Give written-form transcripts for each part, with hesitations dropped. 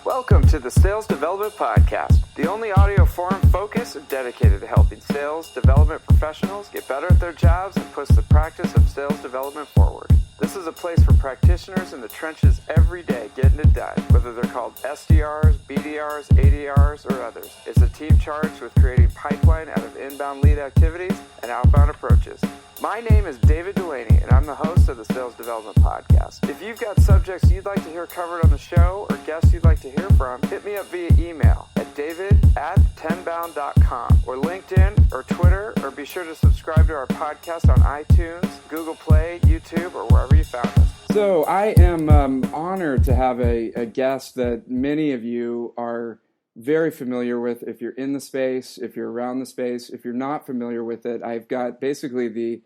Welcome to the Sales Development Podcast, the only audio forum focused and dedicated to helping sales development professionals get better at their jobs and push the practice of sales development forward. This is a place for practitioners in the trenches every day getting it done, whether they're called SDRs, BDRs, ADRs, or others. It's a team charged with creating pipeline out of inbound lead activities and outbound approaches. My name is David Delaney, and I'm the host of the Sales Development Podcast. If you've got subjects you'd like to hear covered on the show or guests you'd like to hear from, hit me up via email at david@tenbound.com or LinkedIn or Twitter, or be sure to subscribe to our podcast on iTunes, Google Play, YouTube, or wherever you found us. So I am honored to have a guest that many of you are very familiar with if you're in the space, if you're around the space. If you're not familiar with it, I've got basically the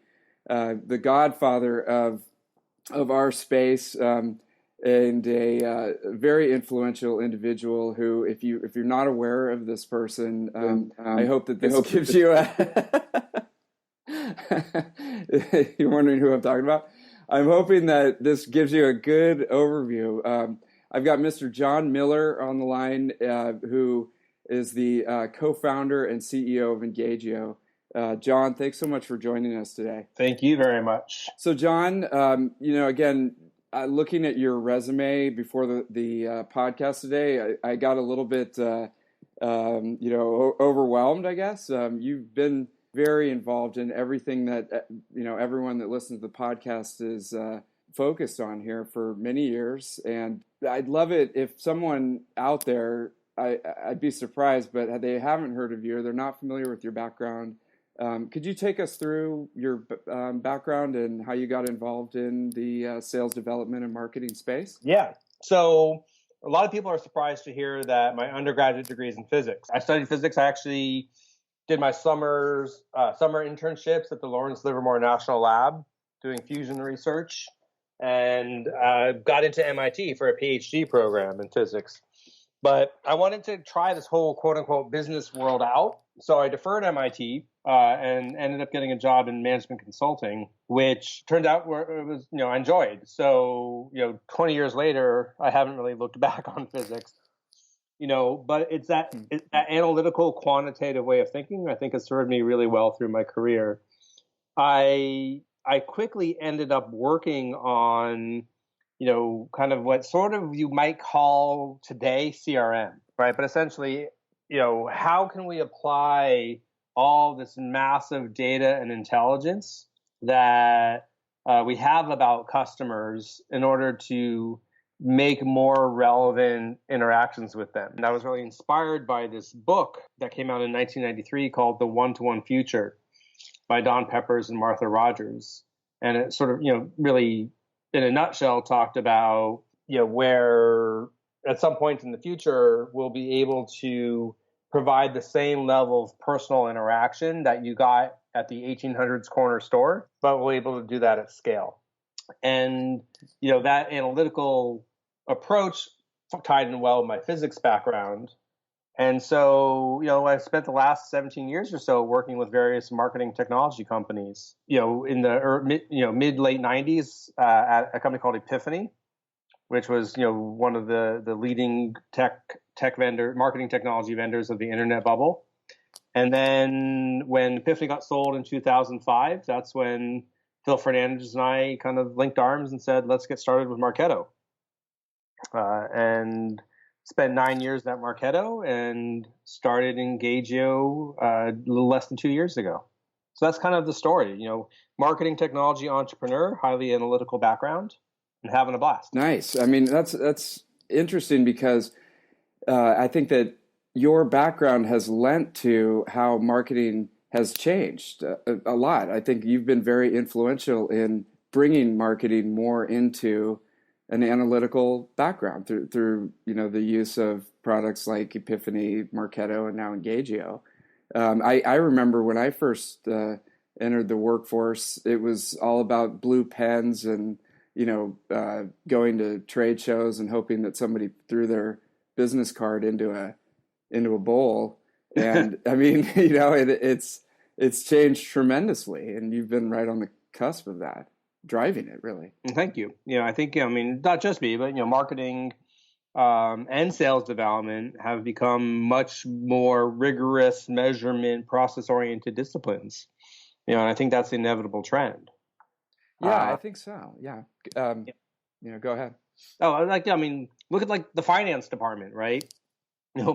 godfather of our space, and a very influential individual who, if you're not aware of this person, I hope that this gives you a you're wondering who I'm talking about. I'm hoping that this gives you a good overview. I've got Mr. Jon Miller on the line, who is the co-founder and CEO of Engagio. Jon, thanks so much for joining us today. Thank you very much. So, Jon, again, looking at your resume before the podcast today, I got a little bit, overwhelmed, I guess. You've been very involved in everything that, everyone that listens to the podcast is focused on here for many years. And I'd love it if someone out there, I'd be surprised, but they haven't heard of you, or they're not familiar with your background. Could you take us through your background and how you got involved in the sales development and marketing space? Yeah. So a lot of people are surprised to hear that my undergraduate degree is in physics. I studied physics. I actually did my summer internships at the Lawrence Livermore National Lab doing fusion research, and got into MIT for a PhD program in physics. But I wanted to try this whole quote-unquote business world out. So I deferred MIT and ended up getting a job in management consulting, which turned out it was, I enjoyed. So, 20 years later, I haven't really looked back on physics, but it's that analytical, quantitative way of thinking, I think, has served me really well through my career. I quickly ended up working on, kind of what sort of you might call today CRM, right? But essentially, how can we apply all this massive data and intelligence that we have about customers in order to make more relevant interactions with them? And I was really inspired by this book that came out in 1993 called The One-to-One Future by Don Peppers and Martha Rogers. And it sort of, really in a nutshell talked about, where at some point in the future, we'll be able to provide the same level of personal interaction that you got at the 1800s corner store, but we'll be able to do that at scale. And, that analytical approach tied in well with my physics background. And so, I spent the last 17 years or so working with various marketing technology companies, in the mid-late 90s at a company called Epiphany, which was, one of the leading marketing technology vendors of the internet bubble. And then when Epiphany got sold in 2005, that's when Phil Fernandez and I kind of linked arms and said, let's get started with Marketo. And spent 9 years at Marketo and started Engagio a little less than 2 years ago. So that's kind of the story, marketing technology entrepreneur, highly analytical background, and having a blast. Nice. I mean, that's interesting because I think that your background has lent to how marketing has changed a lot. I think you've been very influential in bringing marketing more into an analytical background through the use of products like Epiphany, Marketo, and now Engagio. I remember when I first entered the workforce, it was all about blue pens and going to trade shows and hoping that somebody threw their business card into a bowl. And I mean, it's changed tremendously, and you've been right on the cusp of that. Driving it, really. Thank you. I think, not just me, but, marketing and sales development have become much more rigorous measurement, process-oriented disciplines. And I think that's the inevitable trend. Yeah, I think so. Yeah. Go ahead. Look at the finance department, right?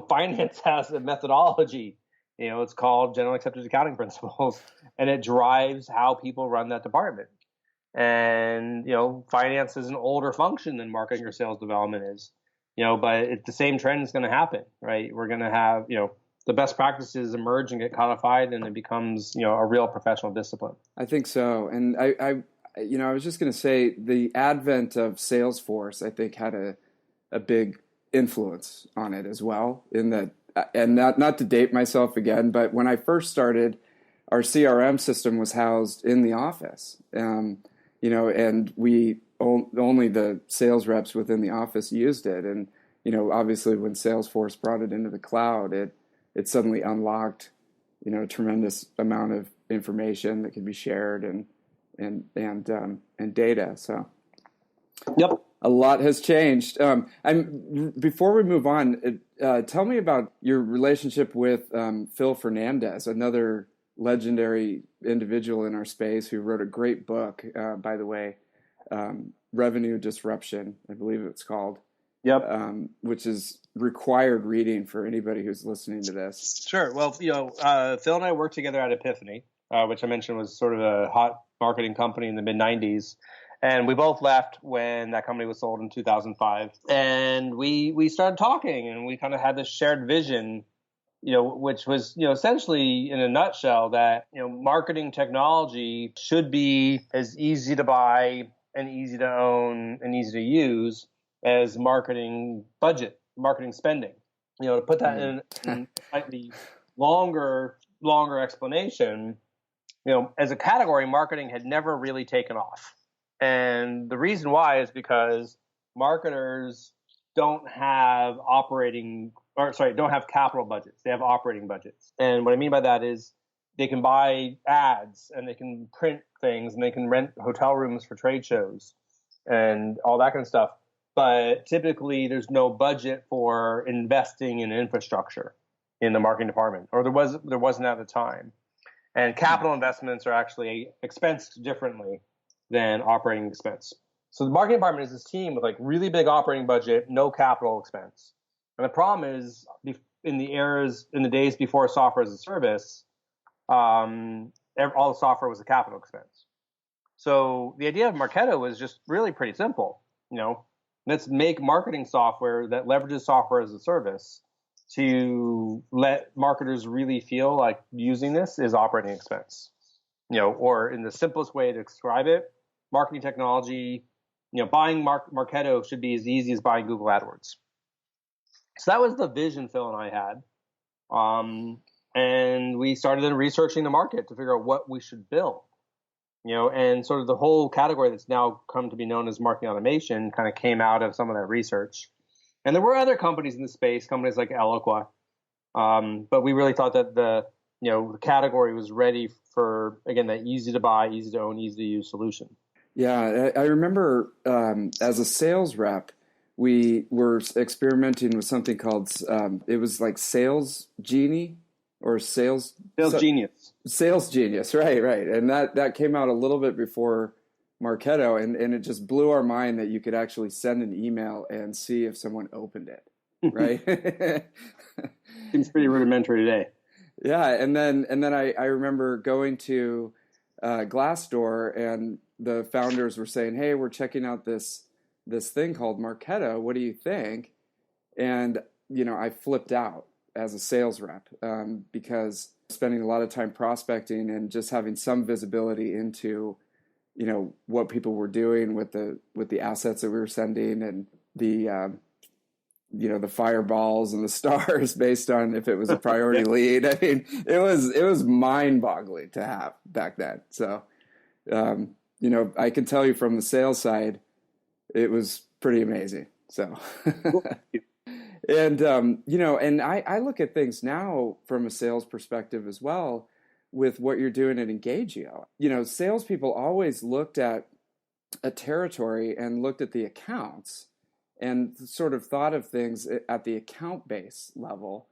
Finance has a methodology. It's called General Accepted Accounting Principles, and it drives how people run that department. And finance is an older function than marketing or sales development is. But the same trend is going to happen, right? We're going to have the best practices emerge and get codified, and it becomes a real professional discipline. I think so, and I was just going to say the advent of Salesforce, I think, had a big influence on it as well. In that, and not to date myself again, but when I first started, our CRM system was housed in the office, and we only the sales reps within the office used it. And obviously, when Salesforce brought it into the cloud, it suddenly unlocked a tremendous amount of information that could be shared and data. So, yep. A lot has changed. Before we move on, tell me about your relationship with Phil Fernandez, another legendary individual in our space who wrote a great book, by the way, Revenue Disruption, I believe it's called. Yep. Which is required reading for anybody who's listening to this. Sure. Well, Phil and I worked together at Epiphany, which I mentioned was sort of a hot marketing company in the mid 90s. And we both left when that company was sold in 2005. And we started talking, and we kind of had this shared vision, which was, essentially in a nutshell that, marketing technology should be as easy to buy and easy to own and easy to use as marketing budget, marketing spending. To put that in a slightly longer explanation, as a category, marketing had never really taken off. And the reason why is because marketers don't have capital budgets. They have operating budgets. And what I mean by that is they can buy ads, and they can print things, and they can rent hotel rooms for trade shows and all that kind of stuff. But typically there's no budget for investing in infrastructure in the marketing department, or there wasn't at the time. And capital investments are actually expensed differently than operating expense. So the marketing department is this team with really big operating budget, no capital expense. And the problem is in the days before software as a service, all the software was a capital expense. So the idea of Marketo was just really pretty simple. Let's make marketing software that leverages software as a service to let marketers really feel like using this is operating expense. Or in the simplest way to describe it, marketing technology, buying Marketo should be as easy as buying Google AdWords. So that was the vision Phil and I had. And we started researching the market to figure out what we should build. And sort of the whole category that's now come to be known as marketing automation kind of came out of some of that research. And there were other companies in the space, companies like Eloqua. But we really thought that the category was ready for, again, that easy to buy, easy to own, easy to use solution. Yeah, I remember as a sales rep, we were experimenting with something called, it was like Sales Genie or Sales Genius. Sales Genius, right. And that came out a little bit before Marketo, and it just blew our mind that you could actually send an email and see if someone opened it, right? Seems pretty rudimentary today. Yeah, and then I remember going to Glassdoor, and the founders were saying, "Hey, we're checking out this thing called Marketo. What do you think?" And I flipped out as a sales rep because spending a lot of time prospecting and just having some visibility into what people were doing with the assets that we were sending, and the the fireballs and the stars based on if it was a priority lead. I mean, it was mind-boggling to have back then. So, I can tell you from the sales side, it was pretty amazing. So, and and I look at things now from a sales perspective as well with what you're doing at Engagio. Salespeople always looked at a territory and looked at the accounts and sort of thought of things at the account base level.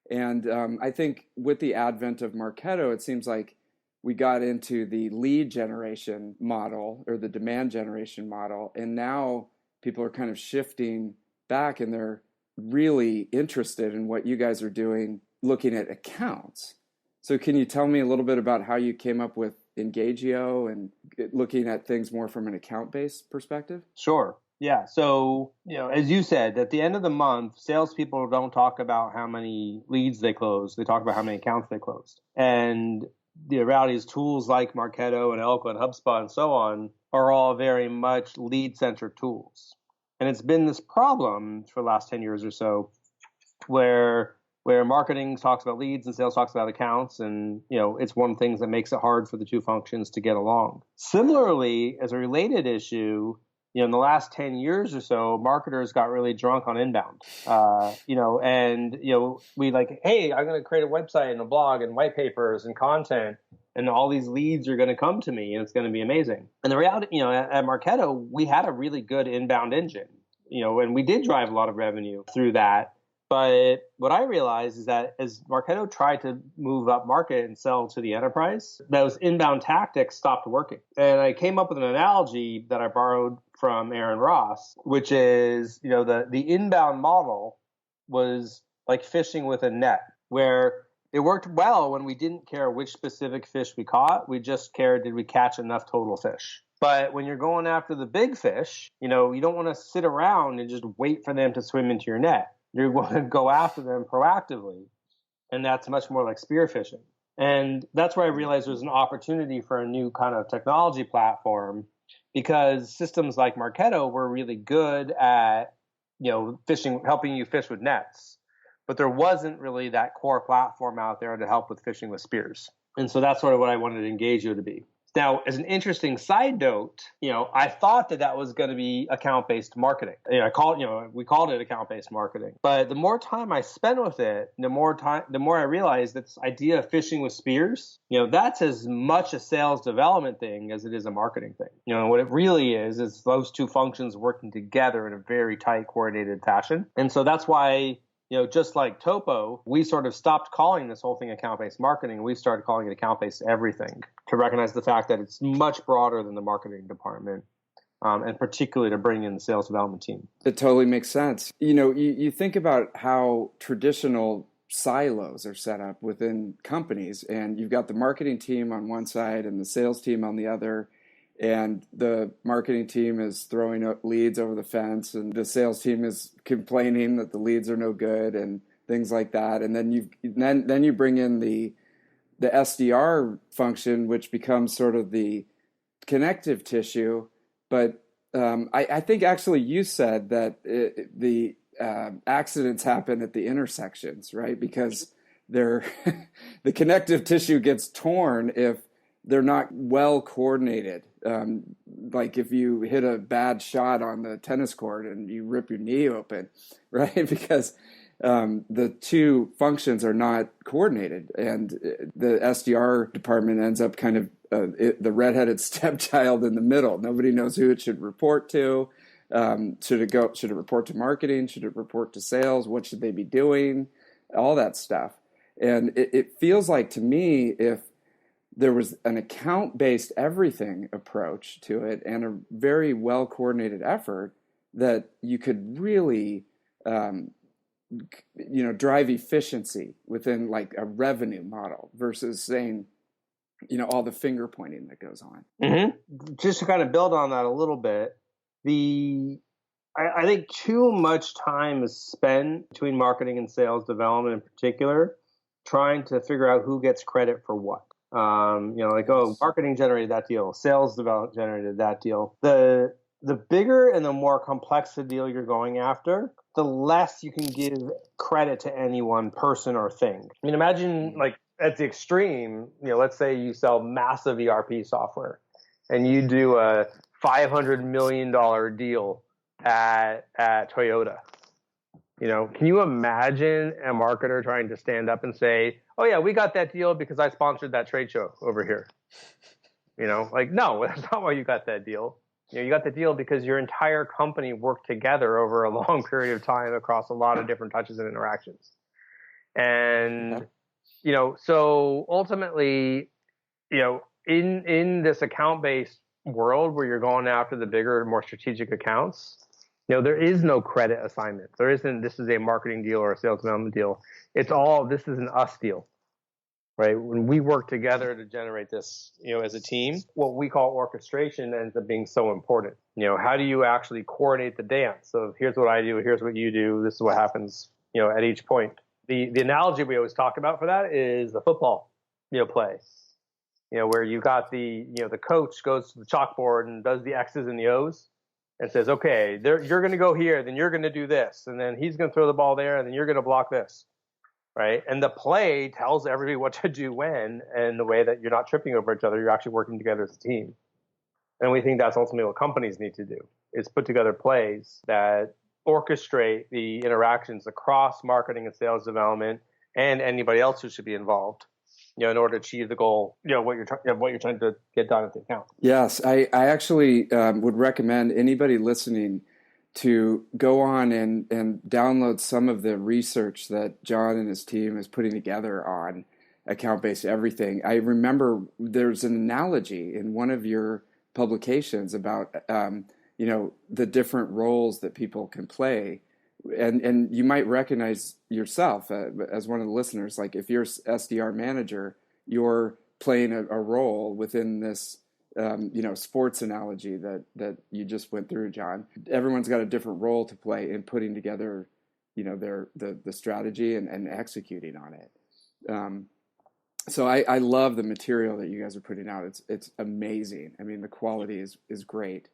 And I think with the advent of Marketo, it seems like we got into the lead generation model or the demand generation model. And now people are kind of shifting back and they're really interested in what you guys are doing, looking at accounts. So can you tell me a little bit about how you came up with Engagio and looking at things more from an account-based perspective? Sure. Yeah. So, as you said, at the end of the month, salespeople don't talk about how many leads they closed. They talk about how many accounts they closed. And the reality is tools like Marketo and Elko and HubSpot and so on are all very much lead-centered tools. And it's been this problem for the last 10 years or so where marketing talks about leads and sales talks about accounts. And, it's one of the things that makes it hard for the two functions to get along. Similarly, as a related issue, in the last 10 years or so, marketers got really drunk on inbound, we like, hey, I'm going to create a website and a blog and white papers and content, and all these leads are going to come to me and it's going to be amazing. And the reality, at Marketo, we had a really good inbound engine, and we did drive a lot of revenue through that. But what I realized is that as Marketo tried to move up market and sell to the enterprise, those inbound tactics stopped working. And I came up with an analogy that I borrowed from Aaron Ross, which is, the inbound model was like fishing with a net, where it worked well when we didn't care which specific fish we caught. We just cared, did we catch enough total fish? But when you're going after the big fish, you don't want to sit around and just wait for them to swim into your net. You're going to go after them proactively. And that's much more like spearfishing. And that's where I realized there's an opportunity for a new kind of technology platform, because systems like Marketo were really good at, fishing, helping you fish with nets. But there wasn't really that core platform out there to help with fishing with spears. And so that's sort of what I wanted Engagio to be. Now, as an interesting side note, I thought that was going to be account-based marketing. We called it account-based marketing. But the more time I spent with it, the more I realized this idea of fishing with spears, that's as much a sales development thing as it is a marketing thing. What it really is those two functions working together in a very tight, coordinated fashion. And so that's why, just like Topo, we sort of stopped calling this whole thing account-based marketing. We started calling it account-based everything, to recognize the fact that it's much broader than the marketing department, and particularly to bring in the sales development team. It totally makes sense. You think about how traditional silos are set up within companies, and you've got the marketing team on one side and the sales team on the other. And the marketing team is throwing up leads over the fence, and the sales team is complaining that the leads are no good and things like that. And then you bring in the SDR function, which becomes sort of the connective tissue. But I think actually you said that the accidents happen at the intersections, right? Because the connective tissue gets torn if they're not well coordinated. Like if you hit a bad shot on the tennis court and you rip your knee open, right? Because the two functions are not coordinated, and the SDR department ends up kind of the redheaded stepchild in the middle. Nobody knows who it should report to. Should it report to marketing? Should it report to sales? What should they be doing? All that stuff. And it feels like to me, if there was an account-based everything approach to it and a very well-coordinated effort, that you could really, drive efficiency within like a revenue model versus saying, all the finger pointing that goes on. Mm-hmm. Just to kind of build on that a little bit, I think too much time is spent between marketing and sales development in particular, trying to figure out who gets credit for what. Marketing generated that deal, sales development generated that deal. The bigger and the more complex the deal you're going after, the less you can give credit to any one person or thing. I mean, imagine like at the extreme, let's say you sell massive ERP software and you do a $500 million deal at Toyota. Can you imagine a marketer trying to stand up and say, oh yeah, we got that deal because I sponsored that trade show over here? No, that's not why you got that deal. You got the deal because your entire company worked together over a long period of time across a lot of different touches and interactions. And, so ultimately, in this account-based world where you're going after the bigger, more strategic accounts, there is no credit assignment. There isn't, this is a marketing deal or a sales development deal. It's all, this is an us deal, right? When we work together to generate this, as a team, what we call orchestration ends up being so important. How do you actually coordinate the dance of here's what I do, here's what you do, this is what happens, at each point. The analogy we always talk about for that is the football, play. Where you got the coach goes to the chalkboard and does the X's and the O's and says, okay, you're going to go here, then you're going to do this, and then he's going to throw the ball there, and then you're going to block this, right? And the play tells everybody what to do when, and the way that you're not tripping over each other, you're actually working together as a team. And we think that's ultimately what companies need to do, is put together plays that orchestrate the interactions across marketing and sales development and anybody else who should be involved, in order to achieve the goal, what you're trying to get done at the account. Yes, I actually would recommend anybody listening to go on and download some of the research that Jon and his team is putting together on account-based everything. I remember there's an analogy in one of your publications about the different roles that people can play. And you might recognize yourself as one of the listeners. Like if you're SDR manager, you're playing a role within this, sports analogy that you just went through, Jon. Everyone's got a different role to play in putting together, the strategy and executing on it. So I love the material that you guys are putting out. It's amazing. I mean, the quality is great.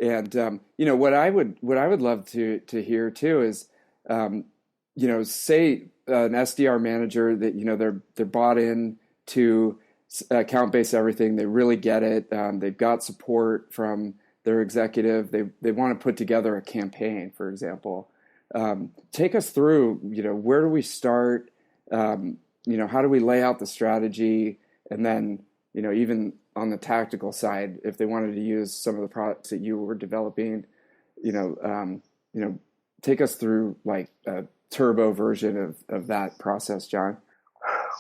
And what I would love to hear too is say an SDR manager that they're bought in to account-based everything. They really get it. They've got support from their executive. They want to put together a campaign, for example. Take us through. Where do we start? How do we lay out the strategy, and then even on the tactical side, if they wanted to use some of the products that you were developing, take us through like a turbo version of that process, Jon.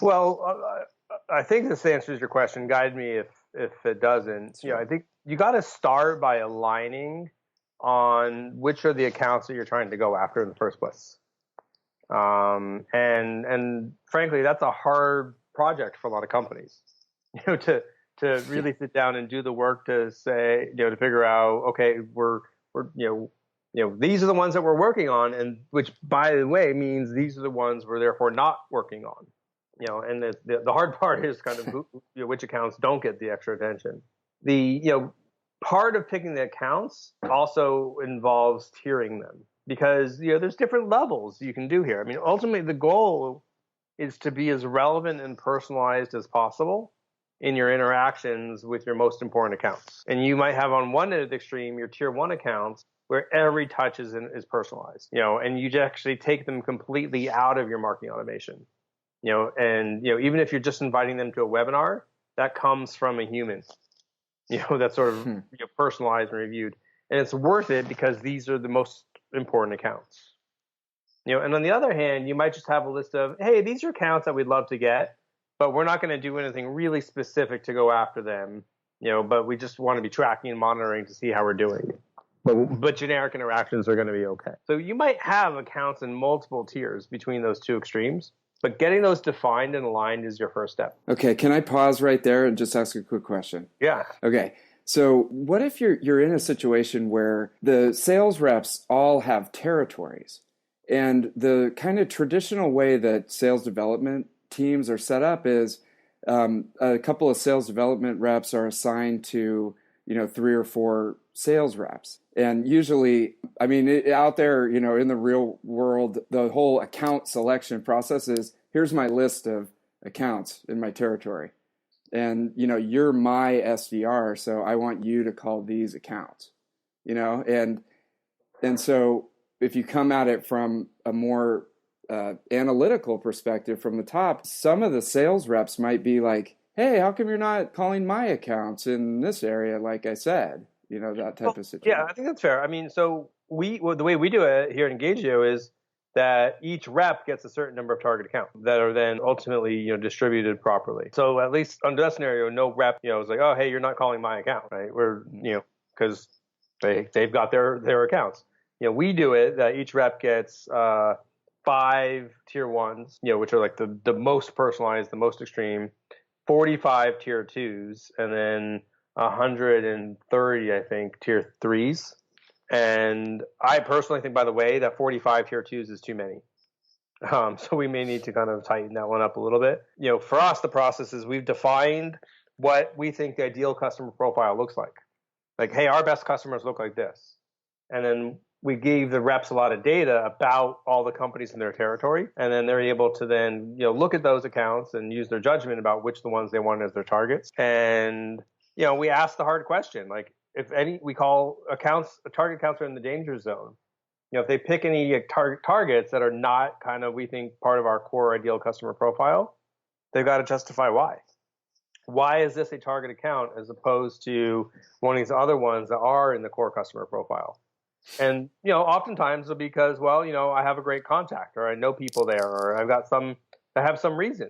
Well, I think this answers your question. Guide me if it doesn't. Sure. I think you got to start by aligning on which are the accounts that you're trying to go after in the first place. And frankly, that's a hard project for a lot of companies. To really sit down and do the work to say, to figure out, okay, we're these are the ones that we're working on, and which, by the way, means these are the ones we're therefore not working on. And the hard part is kind of which accounts don't get the extra attention. The part of picking the accounts also involves tiering them, because there's different levels you can do here. I mean, ultimately the goal is to be as relevant and personalized as possible in your interactions with your most important accounts. And you might have on one end of the extreme your tier one accounts where every touch is personalized, and you actually take them completely out of your marketing automation, and even if you're just inviting them to a webinar, that comes from a human, that's sort of personalized and reviewed, and it's worth it because these are the most important accounts. And on the other hand, you might just have a list of, hey, these are accounts that we'd love to get, but we're not going to do anything really specific to go after them, but we just want to be tracking and monitoring to see how we're doing. But generic interactions are going to be okay. So you might have accounts in multiple tiers between those two extremes, but getting those defined and aligned is your first step. Okay, can I pause right there and just ask a quick question? Yeah. Okay, so what if you're in a situation where the sales reps all have territories, and the kind of traditional way that sales development teams are set up is a couple of sales development reps are assigned to 3 or 4 sales reps, and usually, I mean, out there, in the real world, the whole account selection process is, here's my list of accounts in my territory, and you're my SDR, so I want you to call these accounts, and so if you come at it from a more analytical perspective from the top, some of the sales reps might be like, hey, how come you're not calling my accounts in this area like I said? that type of situation. Yeah, I think that's fair. I mean, so the way we do it here at Engagio is that each rep gets a certain number of target accounts that are then ultimately, distributed properly. So at least under that scenario, no rep, is like, oh, hey, you're not calling my account, right? We're, because they've got their accounts. We do it that each rep gets 5 tier ones, which are like the most personalized, the most extreme, 45 tier twos, and then 130, I think, tier threes. And I personally think, by the way, that 45 tier twos is too many. So we may need to kind of tighten that one up a little bit. For us, the process is we've defined what we think the ideal customer profile looks like. Like, hey, our best customers look like this. And then we gave the reps a lot of data about all the companies in their territory. And then they're able to then, look at those accounts and use their judgment about which the ones they want as their targets. And, we ask the hard question, like, if any, we call target accounts are in the danger zone. If they pick any targets that are not kind of, we think, part of our core ideal customer profile, they've got to justify why. Why is this a target account as opposed to one of these other ones that are in the core customer profile? And, oftentimes it'll be because, I have a great contact, or I know people there, or I have some reason.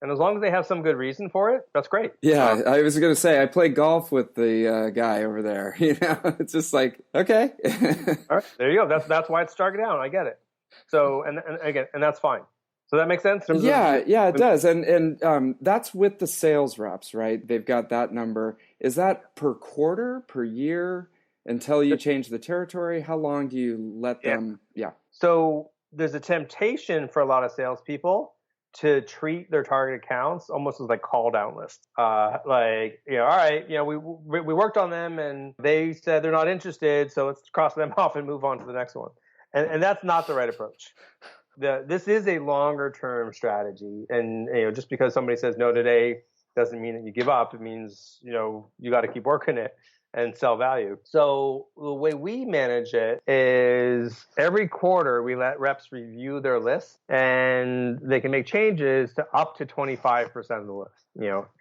And as long as they have some good reason for it, that's great. Yeah, I was going to say, I play golf with the guy over there. It's just like, okay. All right, there you go. That's why it's target down. I get it. So, and again, and that's fine. So that makes sense? Yeah, it does. And that's with the sales reps, right? They've got that number. Is that per quarter, per year, until you change the territory? How long do you let them? Yeah. So there's a temptation for a lot of salespeople to treat their target accounts almost as like call down lists. All right, we worked on them and they said they're not interested, so let's cross them off and move on to the next one. And that's not the right approach. This is a longer term strategy, and just because somebody says no today doesn't mean that you give up. It means you got to keep working it and sell value. So the way we manage it is every quarter we let reps review their list, and they can make changes to up to 25% of the list.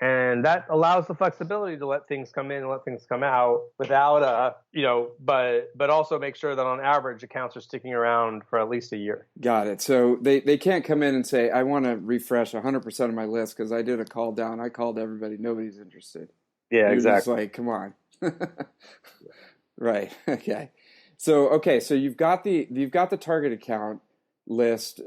And that allows the flexibility to let things come in and let things come out without but also make sure that on average accounts are sticking around for at least a year. Got it. So they can't come in and say, I want to refresh 100% of my list because I did a call down. I called everybody. Nobody's interested. Yeah, You're exactly. just like, come on. Right. Okay. So you've got the target account list,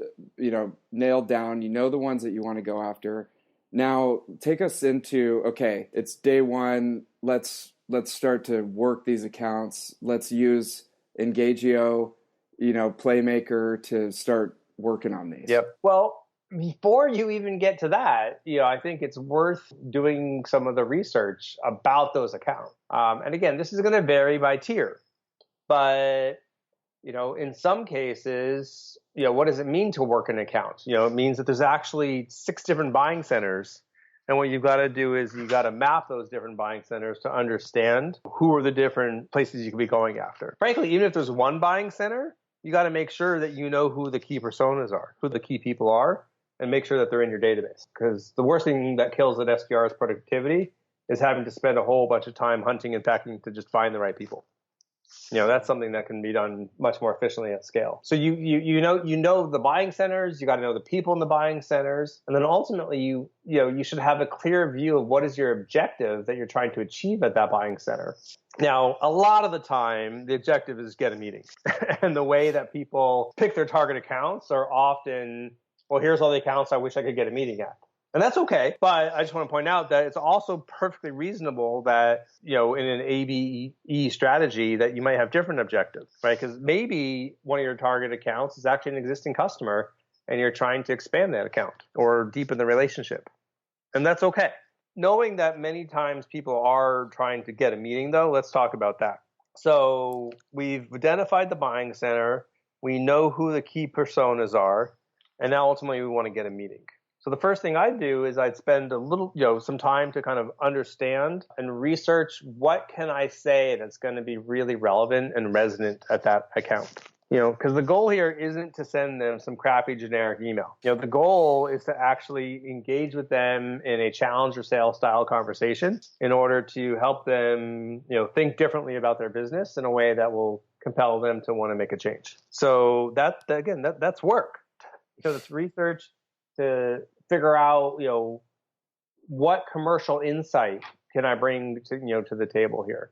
nailed down. You know the ones that you want to go after. Now take us into, okay, it's day one. Let's start to work these accounts. Let's use Engagio, Playmaker to start working on these. Yep. Well, before you even get to that, I think it's worth doing some of the research about those accounts. And again, this is going to vary by tier, but in some cases, what does it mean to work an account? It means that there's actually 6 different buying centers. And what you've got to do is you've got to map those different buying centers to understand who are the different places you can be going after. Frankly, even if there's one buying center, you got to make sure that you know who the key personas are, who the key people are, and make sure that they're in your database. Because the worst thing that kills an SDR's productivity is having to spend a whole bunch of time hunting and pecking to just find the right people. That's something that can be done much more efficiently at scale. So you know the buying centers, you got to know the people in the buying centers, and then ultimately you should have a clear view of what is your objective that you're trying to achieve at that buying center. Now, a lot of the time, the objective is get a meeting. And the way that people pick their target accounts are often, well, here's all the accounts I wish I could get a meeting at. And that's okay. But I just want to point out that it's also perfectly reasonable that, in an ABE strategy that you might have different objectives, right? Because maybe one of your target accounts is actually an existing customer and you're trying to expand that account or deepen the relationship. And that's okay. Knowing that many times people are trying to get a meeting, though, let's talk about that. So we've identified the buying center. We know who the key personas are. And now ultimately we want to get a meeting. So the first thing I'd do is I'd spend a little, some time to kind of understand and research what can I say that's going to be really relevant and resonant at that account. Because the goal here isn't to send them some crappy generic email. The goal is to actually engage with them in a challenge or sales style conversation in order to help them, think differently about their business in a way that will compel them to want to make a change. So that's work. It's research to figure out, what commercial insight can I bring to the table here.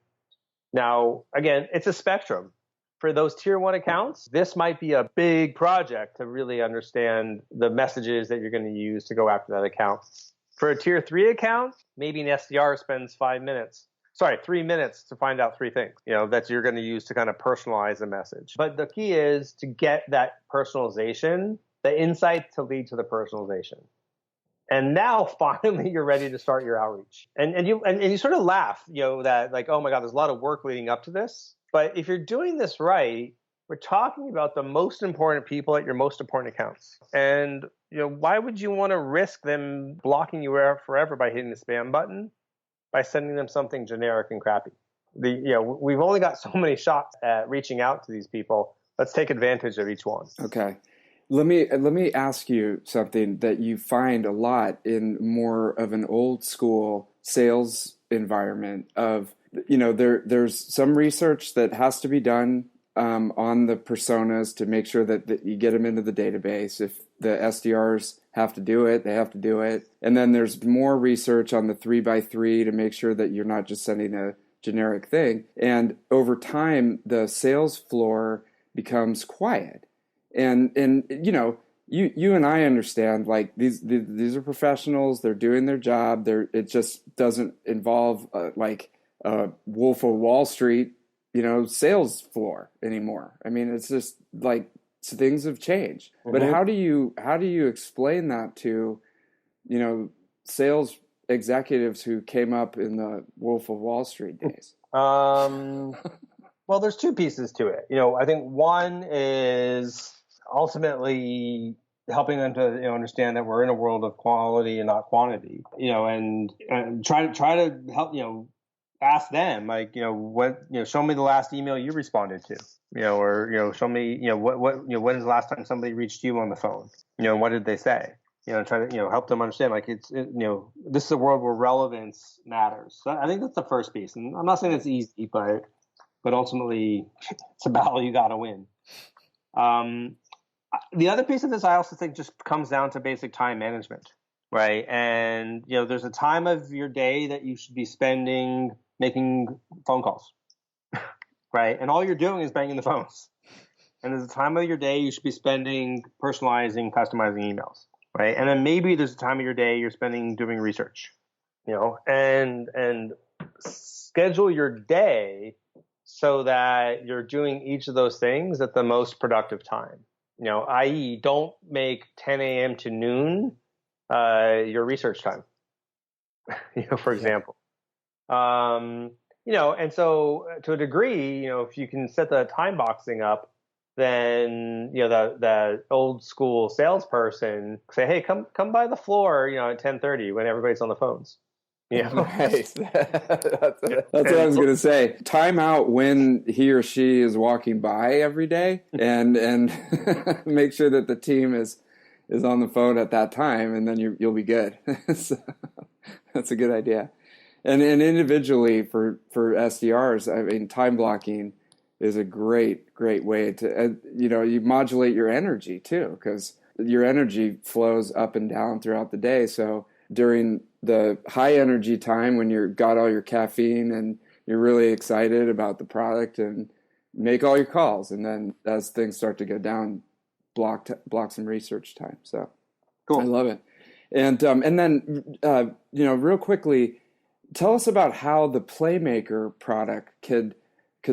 Now, again, it's a spectrum. For those tier 1 accounts, this might be a big project to really understand the messages that you're going to use to go after that account. For a tier 3 account, maybe an SDR spends 3 minutes to find out 3 things, that you're going to use to kind of personalize the message. But the key is to get that personalization, the insight to lead to the personalization. And now finally you're ready to start your outreach. And you sort of laugh, that like, oh my God, there's a lot of work leading up to this. But if you're doing this right, we're talking about the most important people at your most important accounts. And why would you want to risk them blocking you forever by hitting the spam button, by sending them something generic and crappy? We've only got so many shots at reaching out to these people. Let's take advantage of each one. Okay. Let me ask you something that you find a lot in more of an old school sales environment of, there's some research that has to be done on the personas to make sure that you get them into the database. If the SDRs have to do it, they have to do it. And then there's more research on the 3x3 to make sure that you're not just sending a generic thing. And over time, the sales floor becomes quiet. And you and I understand, like these are professionals, they're doing their job. It just doesn't involve like a Wolf of Wall Street, sales floor anymore. I mean, it's just like things have changed. Mm-hmm. But how do you explain that to, sales executives who came up in the Wolf of Wall Street days? Well, there's 2 pieces to it. I think one is ultimately helping them to understand that we're in a world of quality and not quantity. And try to help ask them, like, what, show me the last email you responded to, or show me what when is the last time somebody reached you on the phone, what did they say, try to help them understand, like, this is a world where relevance matters. So I think that's the first piece, and I'm not saying it's easy, but ultimately it's a battle you got to win. The other piece of this, I also think, just comes down to basic time management, right? And, there's a time of your day that you should be spending making phone calls, right? And all you're doing is banging the phones. And there's a time of your day you should be spending personalizing, customizing emails, right? And then maybe there's a time of your day you're spending doing research, and schedule your day so that you're doing each of those things at the most productive time. I.e., don't make 10 a.m. to noon your research time, for example. And so to a degree, if you can set the time boxing up, then, the old school salesperson say, hey, come by the floor, at 10:30 when everybody's on the phones. Nice. That's what I was going to say. Time out when he or she is walking by every day, and make sure that the team is on the phone at that time, and then you'll be good. So, that's a good idea. And individually for SDRs, I mean, time blocking is a great way to you modulate your energy too, because your energy flows up and down throughout the day. So during the high energy time when you've got all your caffeine and you're really excited about the product, and make all your calls. And then as things start to go down, block some research time. So cool. I love it. And then, real quickly, tell us about how the Playmaker product could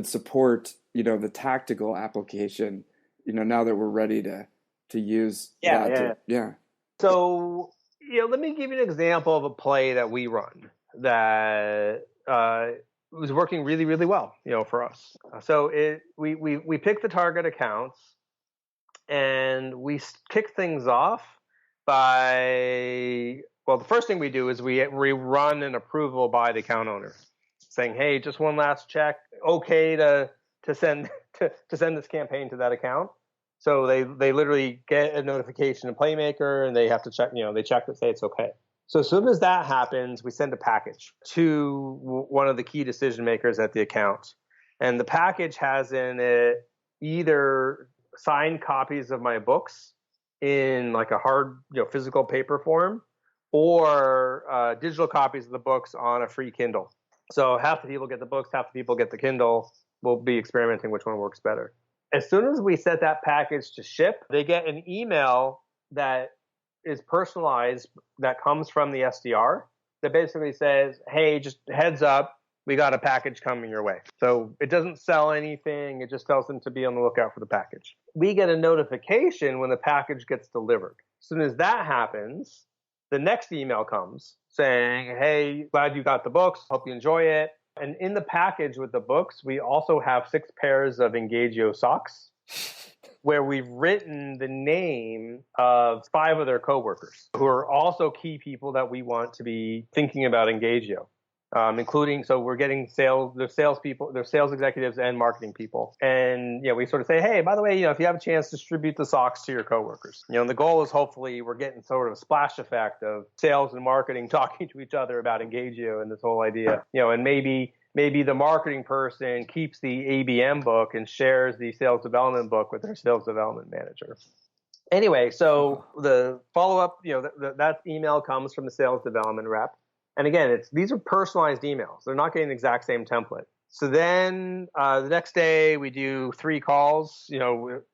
support, the tactical application, now that we're ready to use that. Yeah. So, let me give you an example of a play that we run that was working really, really well, for us. So we pick the target accounts, and we kick things off by, the first thing we do is we run an approval by the account owner, saying, hey, just one last check, okay to to send this campaign to that account. So they literally get a notification in Playmaker, and they have to check, they check to say it's okay. So as soon as that happens, we send a package to one of the key decision makers at the account. And the package has in it either signed copies of my books in like a hard, physical paper form, or digital copies of the books on a free Kindle. So half the people get the books, half the people get the Kindle. We'll be experimenting which one works better. As soon as we set that package to ship, they get an email that is personalized that comes from the SDR that basically says, hey, just heads up, we got a package coming your way. So it doesn't sell anything. It just tells them to be on the lookout for the package. We get a notification when the package gets delivered. As soon as that happens, the next email comes saying, hey, glad you got the books. Hope you enjoy it. And in the package with the books, we also have 6 pairs of Engagio socks where we've written the name of 5 of their coworkers who are also key people that we want to be thinking about Engagio. Including, so we're getting there's salespeople, there's sales executives and marketing people. And, we sort of say, hey, by the way, if you have a chance, distribute the socks to your coworkers. And the goal is hopefully we're getting sort of a splash effect of sales and marketing talking to each other about Engagio and this whole idea, and maybe the marketing person keeps the ABM book and shares the sales development book with their sales development manager. Anyway, so the follow-up, that email comes from the sales development rep. And again, these are personalized emails. They're not getting the exact same template. So then the next day we do 3 calls,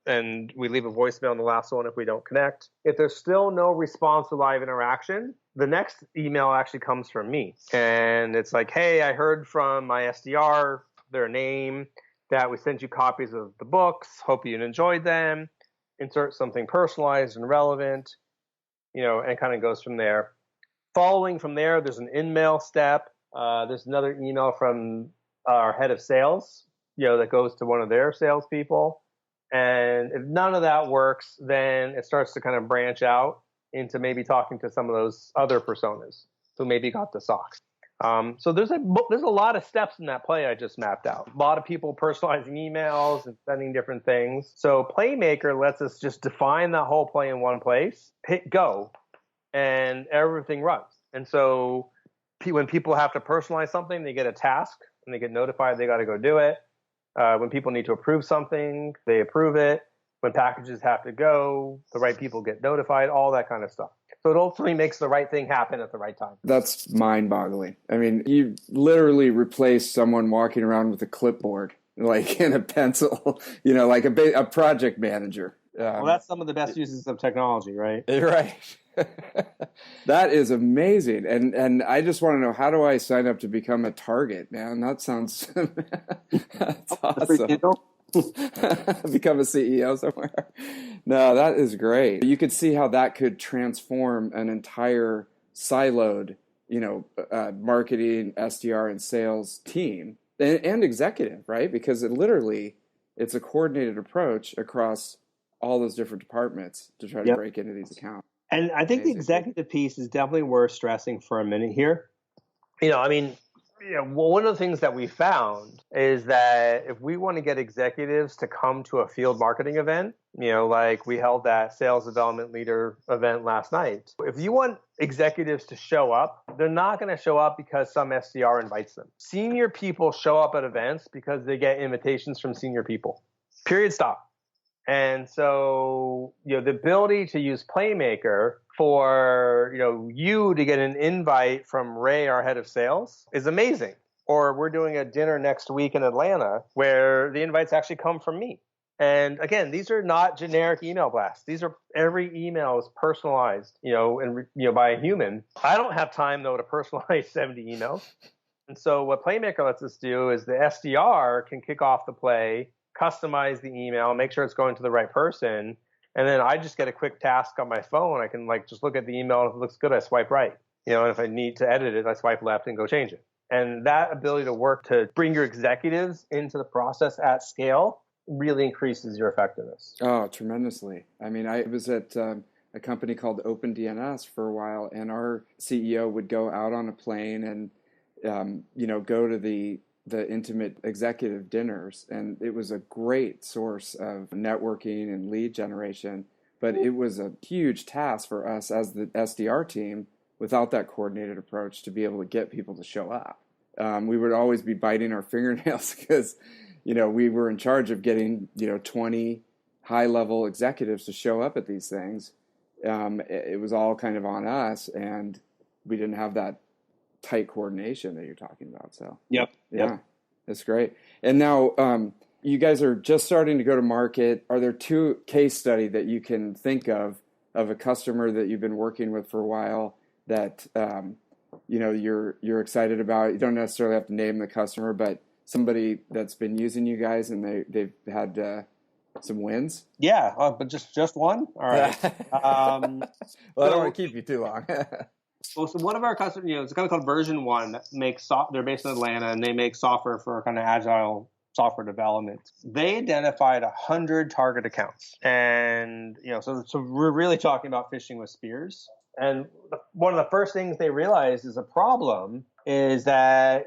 and we leave a voicemail on the last one if we don't connect. If there's still no response to live interaction, the next email actually comes from me. And it's like, hey, I heard from my SDR, their name, that we sent you copies of the books. Hope you enjoyed them. Insert something personalized and relevant, and kind of goes from there. Following from there, there's an in-mail step. There's another email from our head of sales, that goes to one of their salespeople. And if none of that works, then it starts to kind of branch out into maybe talking to some of those other personas who maybe got the socks. So there's a lot of steps in that play I just mapped out. A lot of people personalizing emails and sending different things. So Playmaker lets us just define that whole play in one place, hit go, and everything runs. And so when people have to personalize something, they get a task and they get notified they got to go do it. When people need to approve something, they approve it. When packages have to go, the right people get notified, all that kind of stuff. So it ultimately makes the right thing happen at the right time. That's mind-boggling. I mean, you literally replaced someone walking around with a clipboard, like in a pencil, like a project manager. Well, that's some of the best uses of technology, right? Right. That is amazing. And I just want to know, how do I sign up to become a target, man? That sounds that's awesome. Become a CEO somewhere. No, that is great. You could see how that could transform an entire siloed, marketing, SDR, and sales team and executive, right? Because it's a coordinated approach across all those different departments to try to break into these accounts. And I think the executive piece is definitely worth stressing for a minute here. One of the things that we found is that if we want to get executives to come to a field marketing event, like we held that sales development leader event last night, if you want executives to show up, they're not going to show up because some SDR invites them. Senior people show up at events because they get invitations from senior people. Period. Stop. And so, the ability to use Playmaker for, you to get an invite from Ray, our head of sales, is amazing. Or we're doing a dinner next week in Atlanta where the invites actually come from me. And again, these are not generic email blasts. Every email is personalized, by a human. I don't have time though to personalize 70 emails. And so what Playmaker lets us do is the SDR can kick off the play, customize the email, make sure it's going to the right person, and then I just get a quick task on my phone. I can just look at the email, and if it looks good, I swipe right. And if I need to edit it, I swipe left and go change it. And that ability to work to bring your executives into the process at scale really increases your effectiveness. Oh, tremendously. I mean, I was at a company called OpenDNS for a while, and our CEO would go out on a plane and, go to the the intimate executive dinners, and it was a great source of networking and lead generation. But it was a huge task for us as the SDR team without that coordinated approach to be able to get people to show up. We would always be biting our fingernails because, we were in charge of getting, 20 high-level executives to show up at these things. It was all kind of on us, and we didn't have that tight coordination that you're talking about. So, Yep. That's great. And now you guys are just starting to go to market. Are there two case study that you can think of a customer that you've been working with for a while that you're excited about? You don't necessarily have to name the customer, but somebody that's been using you guys and they've had some wins? Yeah, but just one? All right. Well, I don't want to keep you too long. Well, so one of our customers, it's a company called Version 1 that makes they're based in Atlanta, and they make software for kind of agile software development. They identified 100 target accounts. And, so we're really talking about fishing with spears. And one of the first things they realized is a problem is that,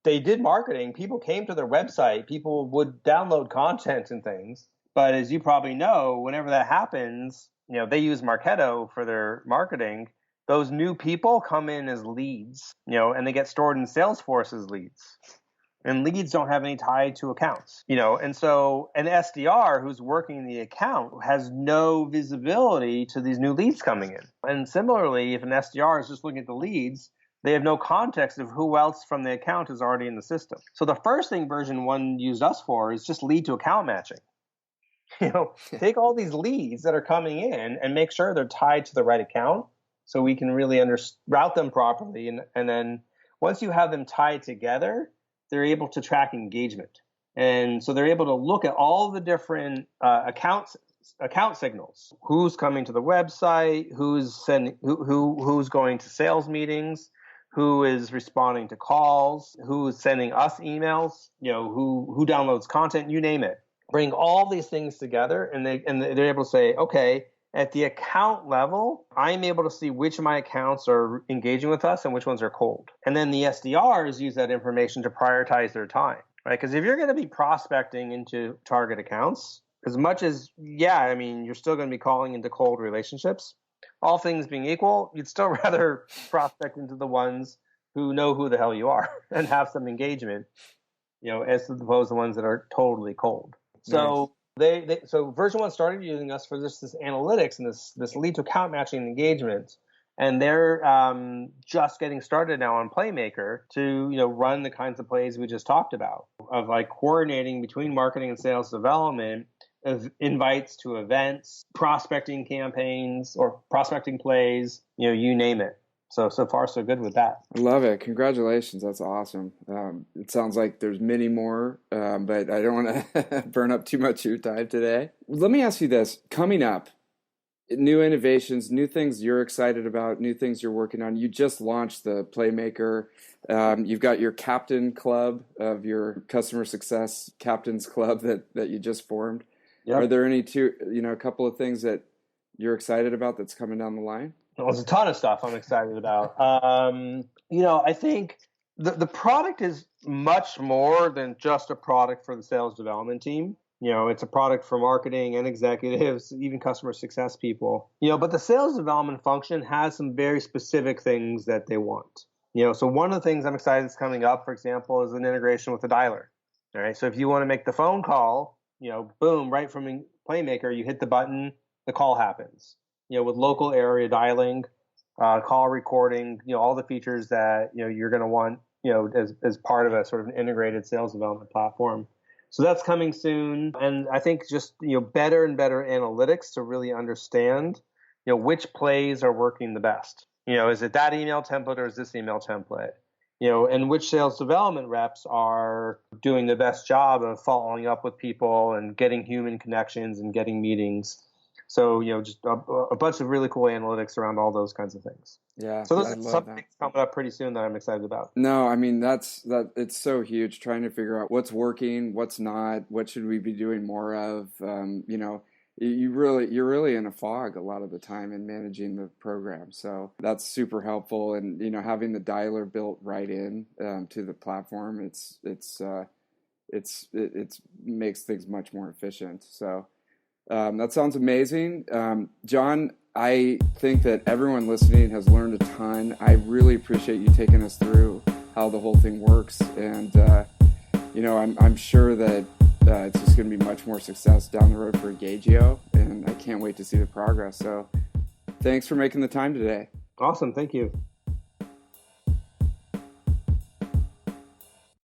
they did marketing. People came to their website. People would download content and things. But as you probably know, whenever that happens, they use Marketo for their marketing. Those new people come in as leads, and they get stored in Salesforce as leads. And leads don't have any tie to accounts, and so an SDR who's working the account has no visibility to these new leads coming in. And similarly, if an SDR is just looking at the leads, they have no context of who else from the account is already in the system. So the first thing Version 1 used us for is just lead to account matching. Take all these leads that are coming in and make sure they're tied to the right account so we can really route them properly. And then once you have them tied together, they're able to track engagement. And so they're able to look at all the different account signals. Who's coming to the website, who's going to sales meetings, who is responding to calls, who is sending us emails, who downloads content, you name it. Bring all these things together, and they're able to say, okay, at the account level, I'm able to see which of my accounts are engaging with us and which ones are cold. And then the SDRs use that information to prioritize their time, right? Because if you're going to be prospecting into target accounts, as much as, you're still going to be calling into cold relationships, all things being equal, you'd still rather prospect into the ones who know who the hell you are and have some engagement, as opposed to the ones that are totally cold. So so Version 1 started using us for this analytics and this lead to account matching and engagement. And they're just getting started now on Playmaker to run the kinds of plays we just talked about, of like coordinating between marketing and sales development, of invites to events, prospecting campaigns or prospecting plays, you name it. So far, so good with that. I love it. Congratulations. That's awesome. It sounds like there's many more, but I don't want to burn up too much of your time today. Let me ask you this. Coming up, new innovations, new things you're excited about, new things you're working on. You just launched the Playmaker. You've got your captain club of your customer success captains club that you just formed. Yep. Are there any a couple of things that you're excited about that's coming down the line? Well, there's a ton of stuff I'm excited about. I think the product is much more than just a product for the sales development team. It's a product for marketing and executives, even customer success people. But the sales development function has some very specific things that they want. So one of the things I'm excited is coming up, for example, is an integration with the dialer. All right. So if you want to make the phone call, boom, right from Playmaker, you hit the button, the call happens. With local area dialing, call recording, all the features that you're going to want, as part of a sort of an integrated sales development platform. So that's coming soon, and I think just better and better analytics to really understand which plays are working the best. Is it that email template or is this email template? And which sales development reps are doing the best job of following up with people and getting human connections and getting meetings. So, just a bunch of really cool analytics around all those kinds of things. Yeah. So those are some things coming up pretty soon that I'm excited about. No, I mean, it's so huge trying to figure out what's working, what's not, what should we be doing more of. you're really in a fog a lot of the time in managing the program. So that's super helpful. And, having the dialer built right in to the platform, it makes things much more efficient. So that sounds amazing. Jon, I think that everyone listening has learned a ton. I really appreciate you taking us through how the whole thing works. And, I'm sure that it's just going to be much more success down the road for Engagio. And I can't wait to see the progress. So thanks for making the time today. Awesome. Thank you.